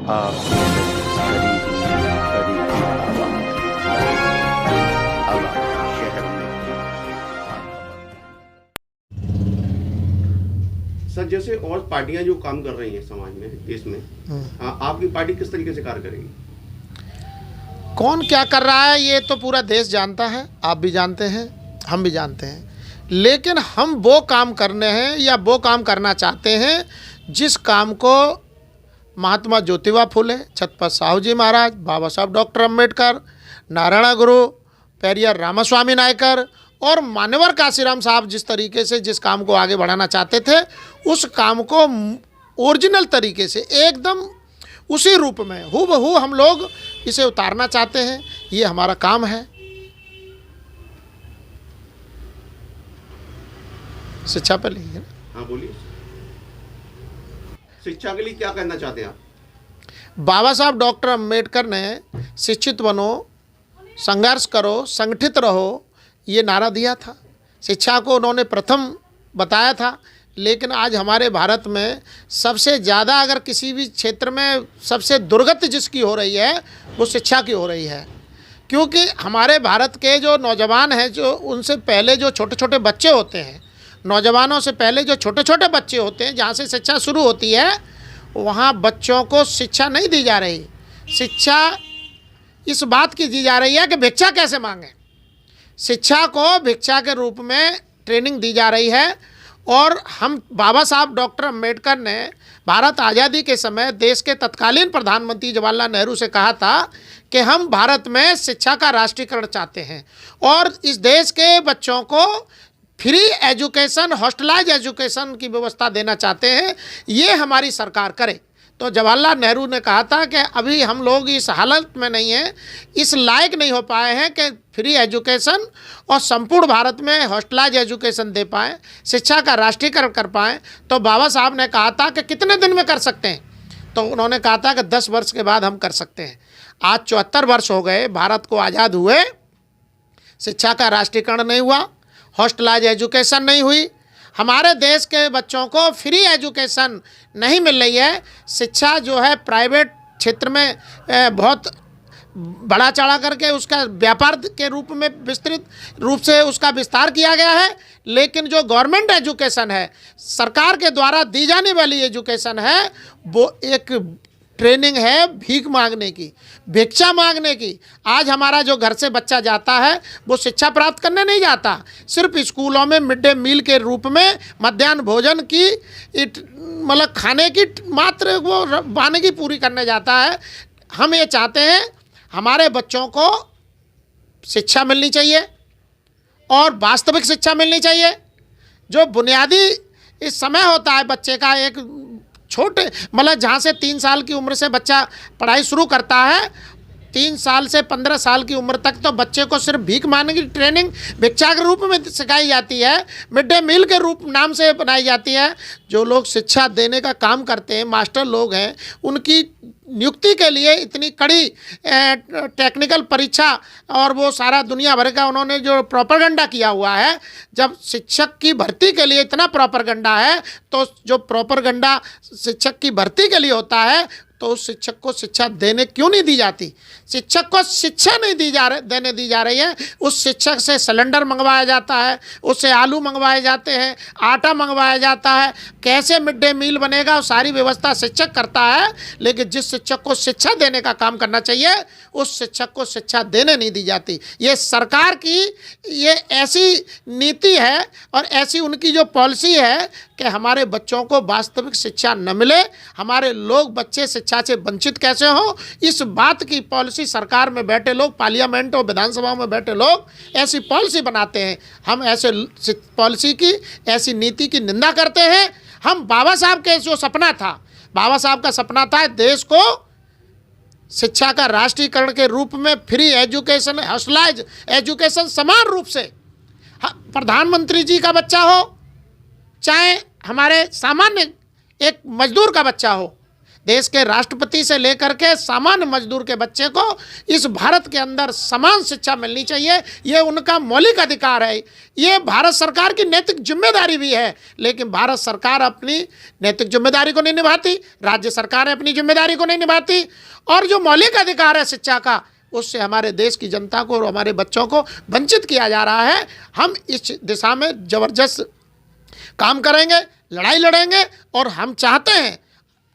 आप करीबी आवाज़ शहर में। सर, जैसे और पार्टियां जो काम कर रही हैं समाज में, देश में, आपकी पार्टी किस तरीके से कार्य करेगी? कौन क्या कर रहा है ये तो पूरा देश जानता है, आप भी जानते हैं, हम भी जानते हैं। लेकिन हम वो काम करने हैं या वो काम करना चाहते हैं जिस काम को महात्मा ज्योतिबा फुले, छत्रपति साहू जी महाराज, बाबा साहब डॉक्टर अम्बेडकर, नारायण गुरु, पेरियर रामास्वामी नायकर और मान्यवर काशीराम साहब जिस तरीके से जिस काम को आगे बढ़ाना चाहते थे, उस काम को ओरिजिनल तरीके से एकदम उसी रूप में हूबहू हम लोग इसे उतारना चाहते हैं। ये हमारा काम है। शिक्षा पर लीजिए। हाँ, बोलिए। शिक्षा के लिए क्या करना चाहते हैं आप? बाबा साहब डॉक्टर अम्बेडकर ने शिक्षित बनो, संघर्ष करो, संगठित रहो, ये नारा दिया था। शिक्षा को उन्होंने प्रथम बताया था। लेकिन आज हमारे भारत में सबसे ज़्यादा अगर किसी भी क्षेत्र में सबसे दुर्गति जिसकी हो रही है वो शिक्षा की हो रही है। क्योंकि हमारे भारत के जो नौजवान हैं, जो उनसे पहले जो छोटे छोटे बच्चे होते हैं, नौजवानों से पहले जो छोटे छोटे बच्चे होते हैं, जहाँ से शिक्षा शुरू होती है, वहाँ बच्चों को शिक्षा नहीं दी जा रही। शिक्षा इस बात की दी जा रही है कि भिक्षा कैसे मांगें। शिक्षा को भिक्षा के रूप में ट्रेनिंग दी जा रही है। और हम बाबा साहब डॉक्टर अम्बेडकर ने भारत आज़ादी के समय देश के तत्कालीन प्रधानमंत्री जवाहरलाल नेहरू से कहा था कि हम भारत में शिक्षा का राष्ट्रीयकरण चाहते हैं और इस देश के बच्चों को फ्री एजुकेशन, हॉस्टलाइज एजुकेशन की व्यवस्था देना चाहते हैं। ये हमारी सरकार करे। तो जवाहरलाल नेहरू ने कहा था कि अभी हम लोग इस हालत में नहीं हैं, इस लायक नहीं हो पाए हैं कि फ्री एजुकेशन और संपूर्ण भारत में हॉस्टलाइज एजुकेशन दे पाएँ, शिक्षा का राष्ट्रीयकरण कर पाएँ। तो बाबा साहब ने कहा था कि कितने दिन में कर सकते हैं? तो उन्होंने कहा था कि 10 वर्ष के बाद हम कर सकते हैं। आज 74 वर्ष हो गए भारत को आज़ाद हुए, शिक्षा का राष्ट्रीयकरण नहीं हुआ, हॉस्टलाइज एजुकेशन नहीं हुई, हमारे देश के बच्चों को फ्री एजुकेशन नहीं मिल रही है। शिक्षा जो है प्राइवेट क्षेत्र में बहुत बढ़ा चढ़ा करके उसका व्यापार के रूप में विस्तृत रूप से उसका विस्तार किया गया है। लेकिन जो गवर्नमेंट एजुकेशन है, सरकार के द्वारा दी जाने वाली एजुकेशन है, वो एक ट्रेनिंग है भीख मांगने की, भिक्षा मांगने की। आज हमारा जो घर से बच्चा जाता है वो शिक्षा प्राप्त करने नहीं जाता, सिर्फ स्कूलों में मिड डे मील के रूप में मध्याह्न भोजन की मतलब खाने की मात्र वो वानगी पूरी करने जाता है। हम ये चाहते हैं हमारे बच्चों को शिक्षा मिलनी चाहिए और वास्तविक शिक्षा मिलनी चाहिए। जो बुनियादी इस समय होता है बच्चे का, एक छोटे मतलब जहाँ से 3 साल की उम्र से बच्चा पढ़ाई शुरू करता है, 3 साल से 15 साल की उम्र तक तो बच्चे को सिर्फ भीख मांगने की ट्रेनिंग भिक्षा के रूप में सिखाई जाती है, मिड डे मील के रूप नाम से बनाई जाती है। जो लोग शिक्षा देने का काम करते हैं, मास्टर लोग हैं, उनकी नियुक्ति के लिए इतनी कड़ी टेक्निकल परीक्षा और वो सारा दुनिया भर का उन्होंने जो प्रोपेगेंडा किया हुआ है। जब शिक्षक की भर्ती के लिए इतना प्रोपेगेंडा है, तो जो प्रोपेगेंडा शिक्षक की भर्ती के लिए होता है, तो उस शिक्षक को शिक्षा देने क्यों नहीं दी जाती? शिक्षक को शिक्षा नहीं देने दी जा रही है। उस शिक्षक से सिलेंडर मंगवाया जाता है, उससे आलू मंगवाए जाते हैं, आटा मंगवाया जाता है, कैसे मिड डे मील बनेगा सारी व्यवस्था शिक्षक करता है। लेकिन जिस शिक्षक को शिक्षा देने का काम करना चाहिए, उस शिक्षक को शिक्षा देने नहीं दी जाती। ये सरकार की ये ऐसी नीति है और ऐसी उनकी जो पॉलिसी है कि हमारे बच्चों को वास्तविक शिक्षा न मिले, हमारे लोग बच्चे शिक्षा से वंचित कैसे हो, इस बात की पॉलिसी सरकार में बैठे लोग, पार्लियामेंट और विधानसभाओं में बैठे लोग ऐसी पॉलिसी बनाते हैं। हम ऐसे पॉलिसी की, ऐसी नीति की निंदा करते हैं। हम बाबा साहब के जो सपना था, बाबा साहब का सपना था देश को शिक्षा का राष्ट्रीयकरण के रूप में फ्री एजुकेशन, हॉस्टलाइज एजुकेशन समान रूप से प्रधानमंत्री जी का बच्चा हो चाहे हमारे सामान्य एक मजदूर का बच्चा हो, देश के राष्ट्रपति से लेकर के सामान्य मजदूर के बच्चे को इस भारत के अंदर समान शिक्षा मिलनी चाहिए। ये उनका मौलिक अधिकार है। ये भारत सरकार की नैतिक जिम्मेदारी भी है, लेकिन भारत सरकार अपनी नैतिक जिम्मेदारी को नहीं निभाती, राज्य सरकारें अपनी जिम्मेदारी को नहीं निभाती, और जो मौलिक अधिकार है शिक्षा का, उससे हमारे देश की जनता को और हमारे बच्चों को वंचित किया जा रहा है। हम इस दिशा में ज़बरदस्त काम करेंगे, लड़ाई लड़ेंगे, और हम चाहते हैं,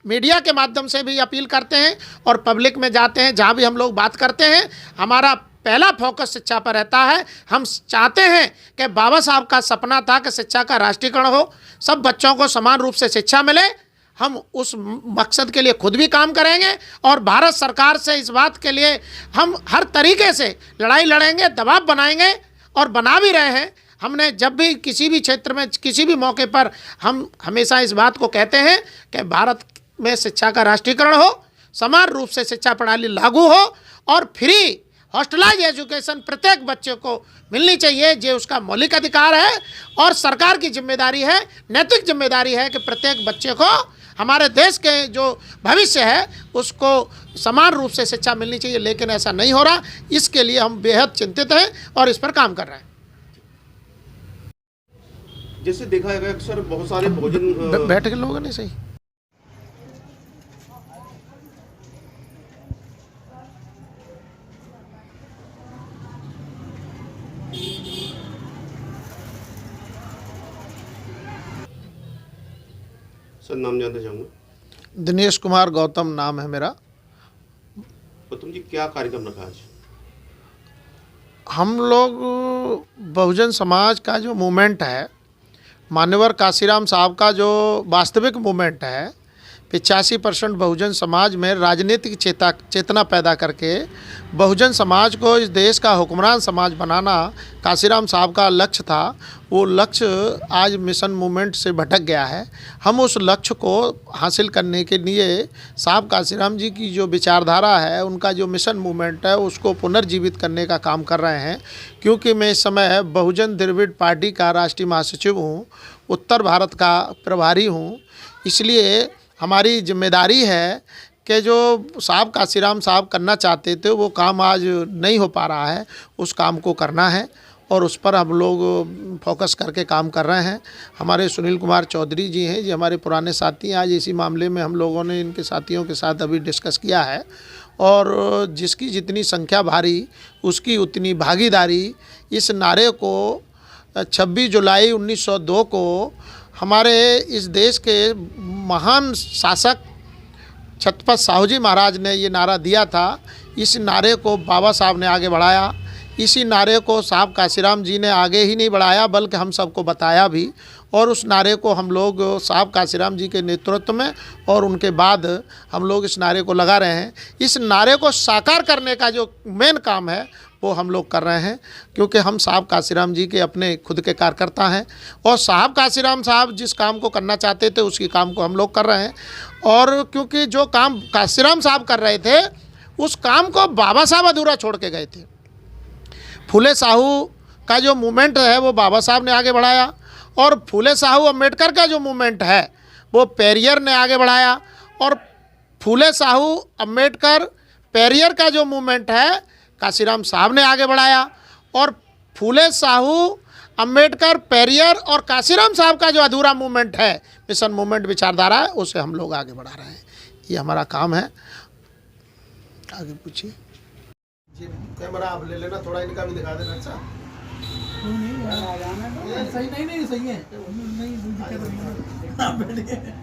मीडिया के माध्यम से भी अपील करते हैं और पब्लिक में जाते हैं, जहाँ भी हम लोग बात करते हैं, हमारा पहला फोकस शिक्षा पर रहता है। हम चाहते हैं कि बाबा साहब का सपना था कि शिक्षा का राष्ट्रीयकरण हो, सब बच्चों को समान रूप से शिक्षा मिले। हम उस मकसद के लिए खुद भी काम करेंगे और भारत सरकार से इस बात के लिए हम हर तरीके से लड़ाई लड़ेंगे, दबाव बनाएंगे, और बना भी रहे हैं। हमने जब भी किसी भी क्षेत्र में किसी भी मौके पर हम हमेशा इस बात को कहते हैं कि भारत में शिक्षा का राष्ट्रीयकरण हो, समान रूप से शिक्षा प्रणाली लागू हो, और फ्री हॉस्टलाइज एजुकेशन प्रत्येक बच्चे को मिलनी चाहिए। ये उसका मौलिक अधिकार है और सरकार की जिम्मेदारी है, नैतिक जिम्मेदारी है कि प्रत्येक बच्चे को, हमारे देश के जो भविष्य है उसको समान रूप से शिक्षा मिलनी चाहिए। लेकिन ऐसा नहीं हो रहा, इसके लिए हम बेहद चिंतित हैं और इस पर काम कर रहे हैं। जैसे देखा गया अक्सर बहुत सारे भोजन बैठ के लोगों ने सही सर नाम जानना चाहूँगा। दिनेश कुमार गौतम नाम है मेरा। गौतम जी, क्या कार्यक्रम रखा आज? हम लोग बहुजन समाज का जो मूवमेंट है, मान्यवर काशीराम साहब का जो वास्तविक मूवमेंट है, 85% बहुजन समाज में राजनीतिक चेतना पैदा करके बहुजन समाज को इस देश का हुक्मरान समाज बनाना काशीराम साहब का लक्ष्य था। वो लक्ष्य आज मिशन मूवमेंट से भटक गया है। हम उस लक्ष्य को हासिल करने के लिए साहब काशीराम जी की जो विचारधारा है, उनका जो मिशन मूवमेंट है, उसको पुनर्जीवित करने का काम कर रहे हैं। क्योंकि मैं इस समय बहुजन द्रविड़ पार्टी का राष्ट्रीय महासचिव हूँ, उत्तर भारत का प्रभारी हूँ, इसलिए हमारी जिम्मेदारी है कि जो साहब काशीराम साहब करना चाहते थे वो काम आज नहीं हो पा रहा है, उस काम को करना है और उस पर हम लोग फोकस करके काम कर रहे हैं। हमारे सुनील कुमार चौधरी जी हैं, ये हमारे पुराने साथी हैं। आज इसी मामले में हम लोगों ने इनके साथियों के साथ अभी डिस्कस किया है, और जिसकी जितनी संख्या भारी उसकी उतनी भागीदारी। इस नारे को 26 जुलाई 1902 को हमारे इस देश के महान शासक छत्रपति साहू जी महाराज ने ये नारा दिया था। इस नारे को बाबा साहब ने आगे बढ़ाया। इसी नारे को साहब काशीराम जी ने आगे ही नहीं बढ़ाया बल्कि हम सबको बताया भी, और उस नारे को हम लोग साहब काशीराम जी के नेतृत्व में और उनके बाद हम लोग इस नारे को लगा रहे हैं। इस नारे को साकार करने का जो मेन काम है वो हम लोग कर रहे हैं, क्योंकि हम साहब काशीराम जी के अपने खुद के कार्यकर्ता हैं, और साहब काशीराम साहब जिस काम को करना चाहते थे उसी काम को हम लोग कर रहे हैं। और क्योंकि जो काम काशीराम साहब कर रहे थे उस काम को बाबा साहब अधूरा छोड़ के गए थे। फूले साहू का जो मूवमेंट है वो बाबा साहब ने आगे बढ़ाया, और फूले साहू अम्बेडकर का जो मूवमेंट है वो पेरियर ने आगे बढ़ाया, और फूले साहू अम्बेडकर पेरियर का जो मूवमेंट है काशीराम साहब ने आगे बढ़ाया, और फूले साहू अम्बेडकर पेरियर और काशीराम साहब का जो अधूरा मूवमेंट है, मिशन मूवमेंट विचारधारा है, उसे हम लोग आगे बढ़ा रहे हैं। ये हमारा काम है। आगे पूछिए। कैमरा आप ले लेना, थोड़ा इनका भी दिखा देना। अच्छा नहीं सही है, नहीं दिक्कत नहीं है।